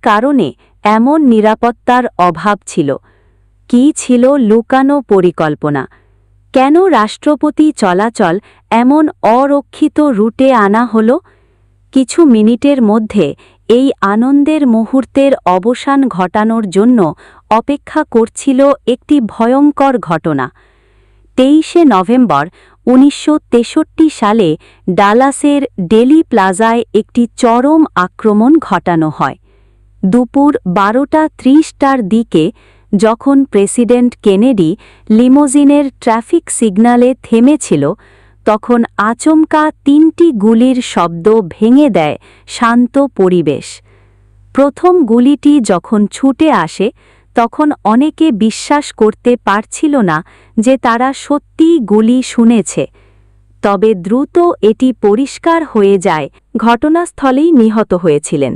কারণে এমন নিরাপত্তার অভাব ছিল? কী ছিল লুকানো পরিকল্পনা? কেন রাষ্ট্রপতি চলাচল এমন অরক্ষিত রুটে আনা হলো? কিছু মিনিটের মধ্যে এই আনন্দের মুহূর্তের অবসান ঘটানোর জন্য অপেক্ষা করছিল একটি ভয়ঙ্কর ঘটনা। 23শে নভেম্বর 1963 সালে ডালাসের ডেলি প্লাজায় একটি চরম আক্রমণ ঘটানো হয়। দুপুর 12:30টার দিকে যখন প্রেসিডেন্ট কেনেডি লিমোজিনের ট্রাফিক সিগন্যালে থেমেছিল, তখন আচমকা 3টি গুলির শব্দ ভেঙে দেয় শান্ত পরিবেশ। প্রথম গুলিটি যখন ছুটে আসে, তখন অনেকে বিশ্বাস করতে পারছিল না যে তারা সত্যিই গুলি শুনেছে। তবে দ্রুত এটি পরিষ্কার হয়ে যায়, ঘটনাস্থলেই নিহত হয়েছিলেন।